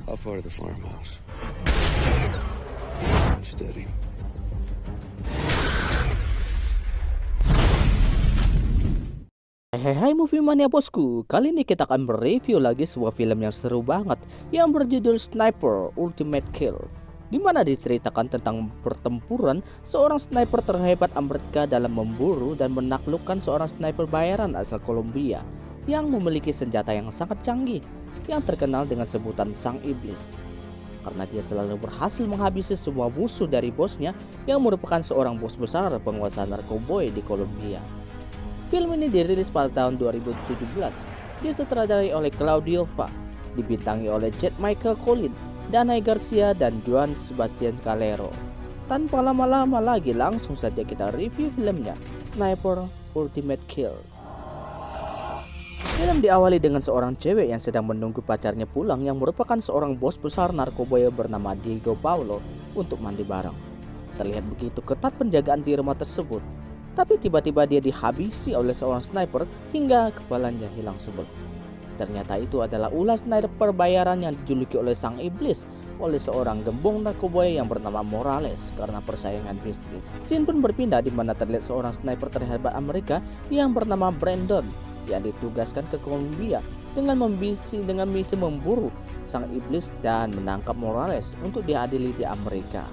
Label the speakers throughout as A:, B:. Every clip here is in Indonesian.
A: How far to the farmhouse? Steady.
B: Hai Movie Mania bosku, kali ini kita akan mereview lagi sebuah film yang seru banget yang berjudul Sniper Ultimate Kill, di mana diceritakan tentang pertempuran seorang sniper terhebat Amerika dalam memburu dan menaklukkan seorang sniper bayaran asal Kolombia yang memiliki senjata yang sangat canggih yang terkenal dengan sebutan Sang Iblis, karena dia selalu berhasil menghabisi semua musuh dari bosnya yang merupakan seorang bos besar penguasa narkoboy di Kolombia. Film ini dirilis pada tahun 2017, disutradarai oleh Claudio Va, dibintangi oleh Jet Michael Collin, Danai Garcia, dan Juan Sebastian Calero. Tanpa lama-lama lagi, langsung saja kita review filmnya, Sniper Ultimate Kill. Film diawali dengan seorang cewek yang sedang menunggu pacarnya pulang yang merupakan seorang bos besar narkoba bernama Diego Paulo untuk mandi bareng. Terlihat begitu ketat penjagaan di rumah tersebut. Tapi tiba-tiba dia dihabisi oleh seorang sniper hingga kepalanya hilang sebel. Ternyata itu adalah ulah sniper bayaran yang dijuluki oleh Sang Iblis oleh seorang gembong narkoba yang bernama Morales karena persaingan bisnis. Scene pun berpindah di mana terlihat seorang sniper terhebat Amerika yang bernama Brandon yang ditugaskan ke Kolombia dengan misi memburu Sang Iblis dan menangkap Morales untuk diadili di Amerika.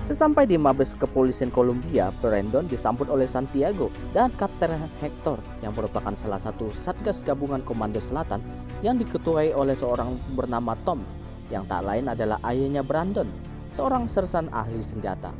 B: Sesampai di Mabes Kepolisian Kolombia, Brandon disambut oleh Santiago dan Kapten Hector yang merupakan salah satu Satgas Gabungan Komando Selatan yang diketuai oleh seorang bernama Tom yang tak lain adalah ayahnya Brandon, seorang sersan ahli senjata.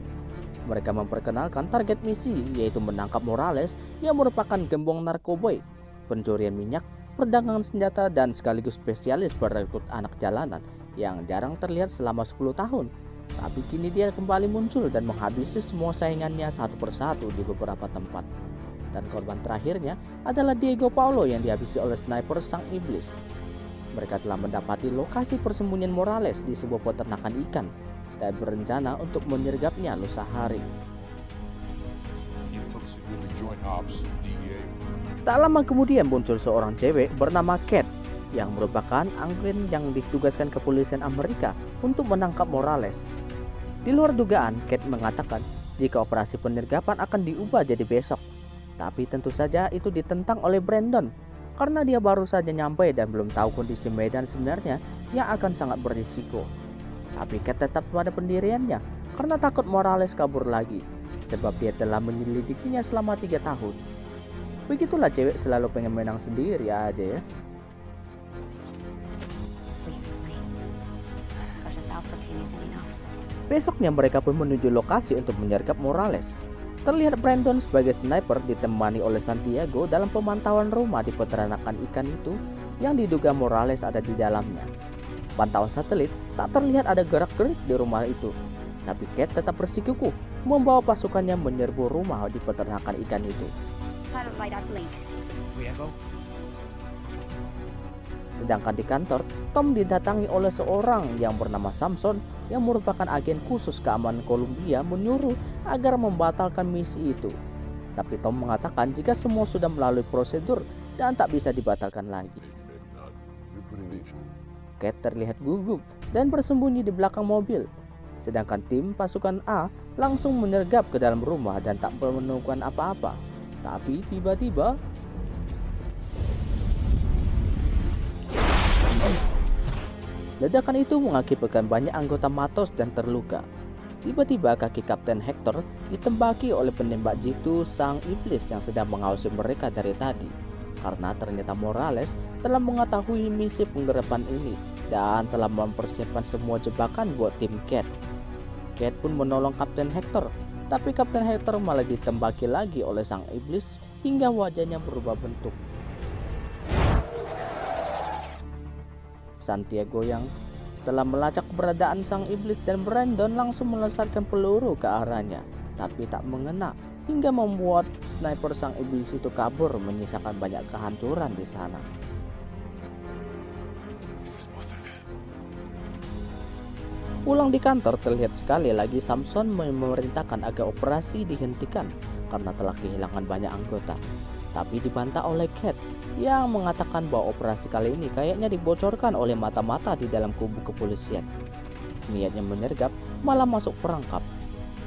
B: Mereka memperkenalkan target misi, yaitu menangkap Morales yang merupakan gembong narkoboy, pencurian minyak, perdagangan senjata, dan sekaligus spesialis perekrut anak jalanan yang jarang terlihat selama 10 tahun. Tapi kini dia kembali muncul dan menghabisi semua saingannya satu persatu di beberapa tempat. Dan korban terakhirnya adalah Diego Paulo yang dihabisi oleh sniper Sang Iblis. Mereka telah mendapati lokasi persembunyian Morales di sebuah peternakan ikan dan berencana untuk menyergapnya lusa hari. Tak lama kemudian muncul seorang cewek bernama Kat yang merupakan agen yang ditugaskan kepolisian Amerika untuk menangkap Morales. Di luar dugaan, Kat mengatakan jika operasi penyergapan akan diubah jadi besok. Tapi tentu saja itu ditentang oleh Brandon karena dia baru saja nyampe dan belum tahu kondisi medan sebenarnya yang akan sangat berisiko. Tapi Kat tetap pada pendiriannya karena takut Morales kabur lagi sebab dia telah menyelidikinya selama 3 tahun. Begitulah cewek selalu pengen menang sendiri aja ya. Besoknya mereka pun menuju lokasi untuk menyergap Morales. Terlihat Brandon sebagai sniper ditemani oleh Santiago dalam pemantauan rumah di peternakan ikan itu yang diduga Morales ada di dalamnya. Pantauan satelit tak terlihat ada gerak-gerik di rumah itu. Tapi Kat tetap bersikukuh membawa pasukannya menyerbu rumah di peternakan ikan itu. Sedangkan di kantor, Tom didatangi oleh seorang yang bernama Samson yang merupakan agen khusus keamanan Kolombia menyuruh agar membatalkan misi itu. Tapi Tom mengatakan jika semua sudah melalui prosedur dan tak bisa dibatalkan lagi. Kat terlihat gugup dan bersembunyi di belakang mobil. Sedangkan tim pasukan A langsung menyergap ke dalam rumah dan tak menemukan apa-apa. Tapi tiba-tiba ledakan itu mengakibatkan banyak anggota matos dan terluka. Tiba-tiba kaki Kapten Hector ditembaki oleh penembak jitu Sang Iblis yang sedang mengawasi mereka dari tadi. Karena ternyata Morales telah mengetahui misi penggerapan ini dan telah mempersiapkan semua jebakan buat tim Kat. Kat pun menolong Kapten Hector, tapi Kapten Hector malah ditembaki lagi oleh Sang Iblis hingga wajahnya berubah bentuk. Santiago yang telah melacak keberadaan Sang Iblis dan Brandon langsung melesatkan peluru ke arahnya, tapi tak mengena hingga membuat sniper Sang Iblis itu kabur menyisakan banyak kehancuran di sana. Pulang di kantor terlihat sekali lagi Samson memerintahkan agar operasi dihentikan karena telah kehilangan banyak anggota. tapi dibantah oleh Kate yang mengatakan bahwa operasi kali ini kayaknya dibocorkan oleh mata-mata di dalam kubu kepolisian. Niatnya menyergap malah masuk perangkap.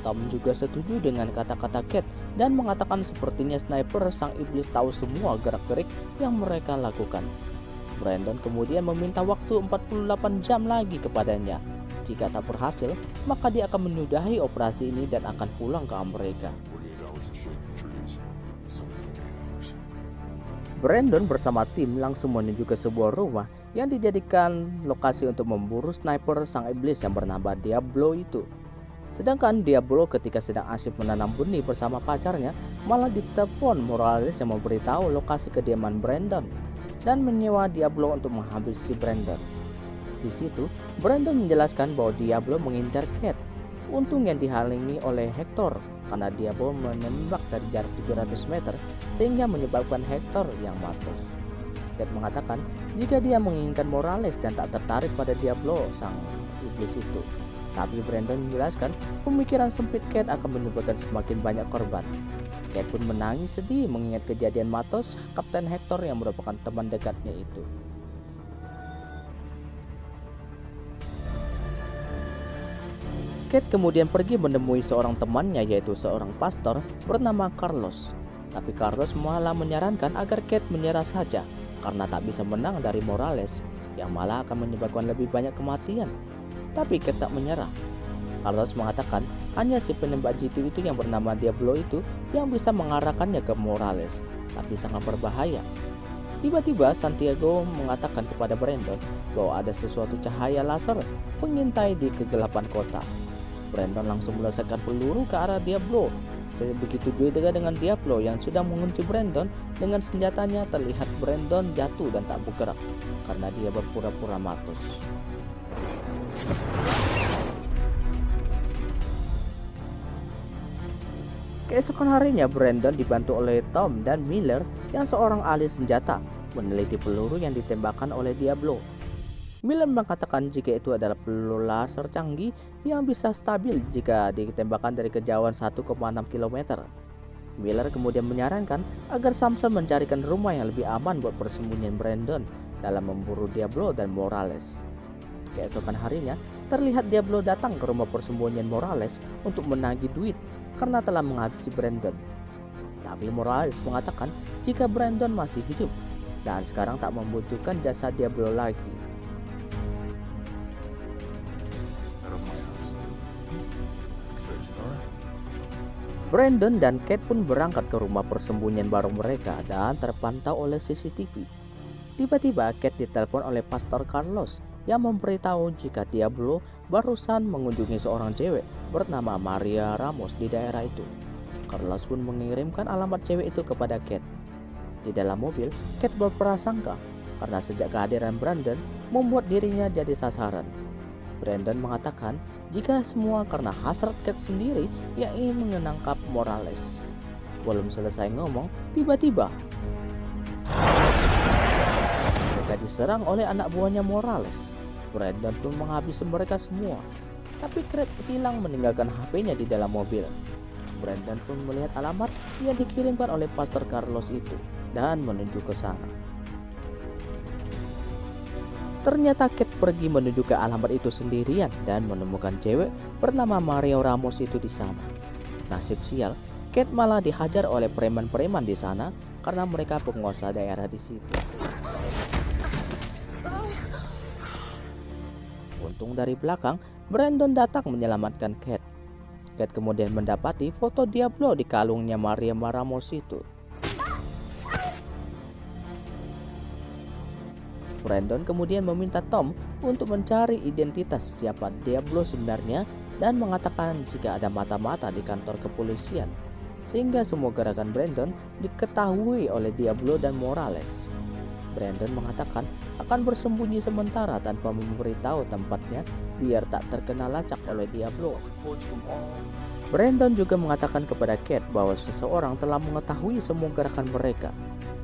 B: Tom juga setuju dengan kata-kata Kate dan mengatakan sepertinya sniper sang iblis tahu semua gerak-gerik yang mereka lakukan. Brandon kemudian meminta waktu 48 jam lagi kepadanya. Jika tak berhasil, maka dia akan menyudahi operasi ini dan akan pulang ke Amerika. Brandon bersama tim langsung menuju ke sebuah rumah yang dijadikan lokasi untuk memburu sniper sang iblis yang bernama Diablo itu. Sedangkan Diablo ketika sedang asyik menanam benih bersama pacarnya, malah ditelepon Morales yang memberitahu lokasi kediaman Brandon dan menyewa Diablo untuk menghabisi Brandon. Di situ, Brandon menjelaskan bahwa Diablo mengincar Kate. Untung yang dihalangi oleh Hector karena Diablo menembak dari jarak 700 meter sehingga menyebabkan Hector yang matus. Kate mengatakan jika dia menginginkan Morales dan tak tertarik pada Diablo sang iblis itu. Tapi Brandon menjelaskan pemikiran sempit Kate akan menyebabkan semakin banyak korban. Kate pun menangis sedih mengingat kejadian matos Kapten Hector yang merupakan teman dekatnya itu. Kate kemudian pergi menemui seorang temannya yaitu seorang pastor bernama Carlos. Tapi Carlos malah menyarankan agar Kate menyerah saja karena tak bisa menang dari Morales yang malah akan menyebabkan lebih banyak kematian. Tapi Kate tak menyerah. Carlos mengatakan hanya si penembak jitu itu yang bernama Diablo itu yang bisa mengarahkannya ke Morales, tapi sangat berbahaya. Tiba-tiba Santiago mengatakan kepada Brandon bahwa ada sesuatu cahaya laser mengintai di kegelapan kota. Brandon langsung melesatkan peluru ke arah Diablo. Begitu juga dengan Diablo yang sudah mengunci Brandon dengan senjatanya, terlihat Brandon jatuh dan tak bergerak karena dia berpura-pura matus. Keesokan harinya Brandon dibantu oleh Tom dan Miller yang seorang ahli senjata meneliti peluru yang ditembakkan oleh Diablo. Miller mengatakan jika itu adalah peluru laser canggih yang bisa stabil jika ditembakkan dari kejauhan 1,6 km. Miller kemudian menyarankan agar Samson mencarikan rumah yang lebih aman buat persembunyian Brandon dalam memburu Diablo dan Morales. Keesokan harinya terlihat Diablo datang ke rumah persembunyian Morales untuk menagih duit karena telah menghabisi Brandon. Tapi Morales mengatakan jika Brandon masih hidup dan sekarang tak membutuhkan jasa Diablo lagi. Brandon dan Kate pun berangkat ke rumah persembunyian baru mereka dan terpantau oleh CCTV. Tiba-tiba Kate ditelepon oleh Pastor Carlos yang memberitahu jika Diablo barusan mengunjungi seorang cewek bernama Maria Ramos di daerah itu. Carlos pun mengirimkan alamat cewek itu kepada Kate. Di dalam mobil, Kate berprasangka karena sejak kehadiran Brandon membuat dirinya jadi sasaran. Brandon mengatakan jika semua karena hasrat Kate sendiri yang ingin menangkap Morales. Belum selesai ngomong, tiba-tiba mereka diserang oleh anak buahnya Morales. Brandon pun menghabisi mereka semua. Tapi Kate hilang meninggalkan HP-nya di dalam mobil. Brandon pun melihat alamat yang dikirimkan oleh Pastor Carlos itu dan menuju ke sana. Ternyata Kate pergi menuju ke alamat itu sendirian dan menemukan cewek bernama Maria Ramos itu di sana. Nasib sial, Kate malah dihajar oleh preman-preman di sana karena mereka penguasa daerah di situ. Untung dari belakang, Brandon datang menyelamatkan Kate. Kate kemudian mendapati foto Diablo di kalungnya Maria Ramos itu. Brandon kemudian meminta Tom untuk mencari identitas siapa Diablo sebenarnya dan mengatakan jika ada mata-mata di kantor kepolisian, sehingga semua gerakan Brandon diketahui oleh Diablo dan Morales. Brandon mengatakan akan bersembunyi sementara tanpa memberitahu tempatnya biar tak terkena lacak oleh Diablo. Brandon juga mengatakan kepada Kate bahwa seseorang telah mengetahui semua gerakan mereka.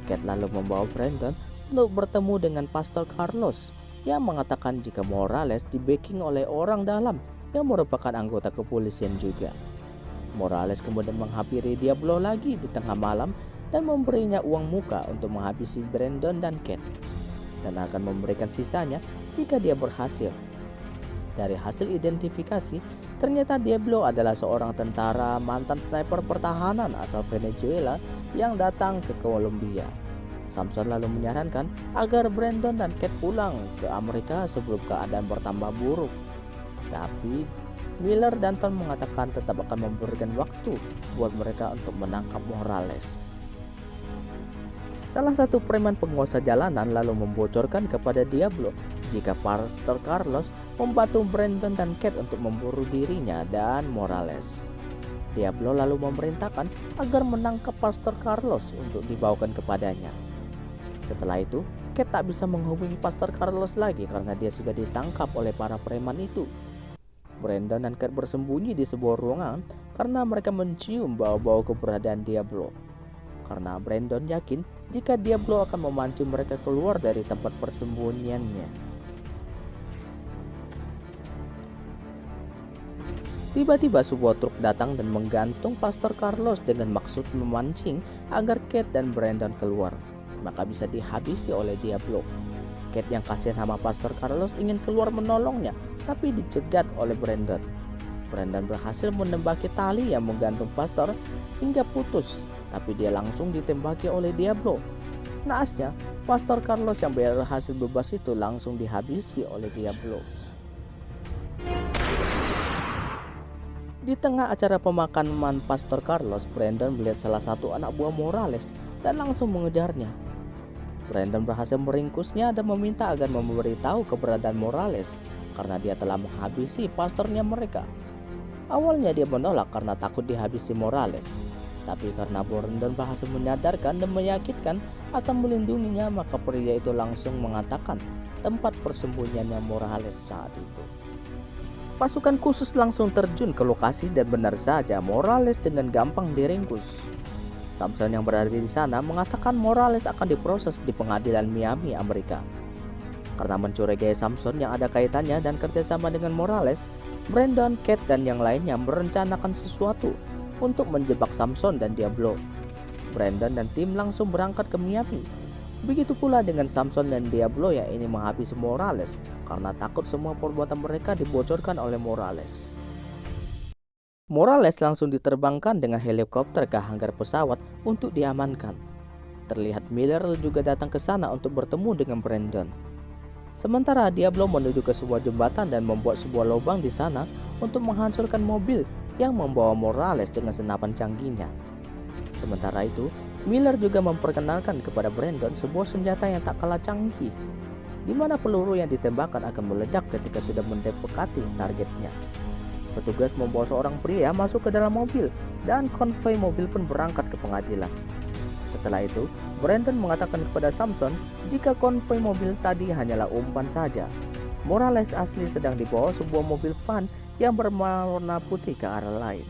B: Kate lalu membawa Brandon untuk bertemu dengan Pastor Carlos yang mengatakan jika Morales di-backing oleh orang dalam yang merupakan anggota kepolisian juga. Morales kemudian menghampiri Diablo lagi di tengah malam dan memberinya uang muka untuk menghabisi Brandon dan Kate, dan akan memberikan sisanya jika dia berhasil. Dari hasil identifikasi, ternyata Diablo adalah seorang tentara mantan sniper pertahanan asal Venezuela yang datang ke Kolombia. Samson lalu menyarankan agar Brandon dan Kate pulang ke Amerika sebelum keadaan bertambah buruk. Tapi Miller dan Tom mengatakan tetap akan memberikan waktu buat mereka untuk menangkap Morales. Salah satu preman penguasa jalanan lalu membocorkan kepada Diablo jika Pastor Carlos membantu Brandon dan Kate untuk memburu dirinya dan Morales. Diablo lalu memerintahkan agar menangkap Pastor Carlos untuk dibawakan kepadanya. Setelah itu, Kate tak bisa menghubungi Pastor Carlos lagi karena dia sudah ditangkap oleh para preman itu. Brandon dan Kate bersembunyi di sebuah ruangan karena mereka mencium bau-bau keberadaan Diablo. Karena Brandon yakin jika Diablo akan memancing mereka keluar dari tempat persembunyiannya. Tiba-tiba sebuah truk datang dan menggantung Pastor Carlos dengan maksud memancing agar Kate dan Brandon keluar, maka bisa dihabisi oleh Diablo. Kate yang kasihan sama Pastor Carlos ingin keluar menolongnya, tapi dicegat oleh Brandon. Brandon berhasil menembaki tali yang menggantung Pastor hingga putus, tapi dia langsung ditembaki oleh Diablo. Naasnya, Pastor Carlos yang berhasil bebas itu langsung dihabisi oleh Diablo. Di tengah acara pemakaman Pastor Carlos, Brandon melihat salah satu anak buah Morales dan langsung mengejarnya. Brandon berhasil meringkusnya dan meminta agar memberitahu keberadaan Morales karena dia telah menghabisi pastornya mereka. Awalnya dia menolak karena takut dihabisi Morales, tapi karena Brandon berhasil menyadarkan dan meyakinkan akan melindunginya, maka pria itu langsung mengatakan tempat persembunyiannya Morales saat itu. Pasukan khusus langsung terjun ke lokasi dan benar saja Morales dengan gampang diringkus. Samson yang berada di sana mengatakan Morales akan diproses di pengadilan Miami, Amerika. Karena mencurigai Samson yang ada kaitannya dan kerjasama dengan Morales, Brandon, Kate, dan yang lainnya merencanakan sesuatu untuk menjebak Samson dan Diablo. Brandon dan tim langsung berangkat ke Miami. Begitu pula dengan Samson dan Diablo yang ingin menghabisi Morales karena takut semua perbuatan mereka dibocorkan oleh Morales. Morales langsung diterbangkan dengan helikopter ke hanggar pesawat untuk diamankan. Terlihat Miller juga datang ke sana untuk bertemu dengan Brandon. Sementara Diablo menuju ke sebuah jembatan dan membuat sebuah lubang di sana untuk menghancurkan mobil yang membawa Morales dengan senapan canggihnya. Sementara itu, Miller juga memperkenalkan kepada Brandon sebuah senjata yang tak kalah canggih, di mana peluru yang ditembakkan akan meledak ketika sudah mendekati targetnya. Petugas membawa seorang pria masuk ke dalam mobil dan konvoi mobil pun berangkat ke pengadilan. Setelah itu, Brandon mengatakan kepada Samson jika konvoi mobil tadi hanyalah umpan saja. Morales asli sedang dibawa sebuah mobil van yang berwarna putih ke arah lain.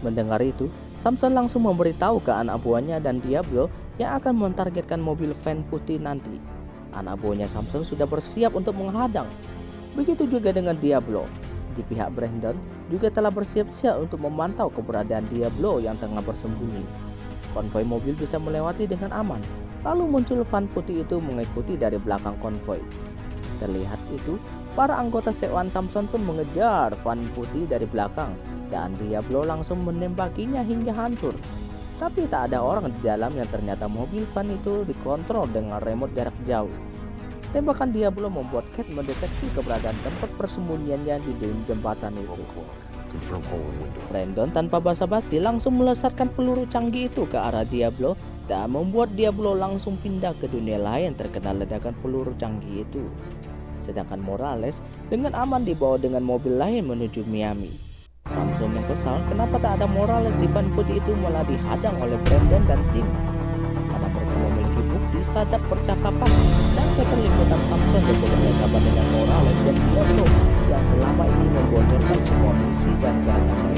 B: Mendengar itu, Samson langsung memberitahu ke anak buahnya dan Diablo yang akan mentargetkan mobil van putih nanti. Anak buahnya Samson sudah bersiap untuk menghadang. Begitu juga dengan Diablo. Di pihak Brandon juga telah bersiap-siap untuk memantau keberadaan Diablo yang tengah bersembunyi. Konvoi mobil bisa melewati dengan aman. Lalu muncul van putih itu mengikuti dari belakang konvoi. Terlihat itu, para anggota sewaan Samson pun mengejar van putih dari belakang. Dan Diablo langsung menembakinya hingga hancur. Tapi tak ada orang di dalam yang ternyata mobil van itu dikontrol dengan remote jarak jauh. Tembakan Diablo membuat Kate mendeteksi keberadaan tempat persembunyiannya di jembatan itu. Brandon tanpa basa-basi langsung melesatkan peluru canggih itu ke arah Diablo dan membuat Diablo langsung pindah ke dunia lain terkena ledakan peluru canggih itu. Sedangkan Morales dengan aman dibawa dengan mobil lain menuju Miami. Samson yang kesal kenapa tak ada Morales di van putih itu malah dihadang oleh Brandon dan tim. Karena mereka memiliki bukti sadap percakapan dan keterlibatan Samson bekerja sama dengan Morales dan Diablo yang selama ini membocorkan semua misi dan gerakan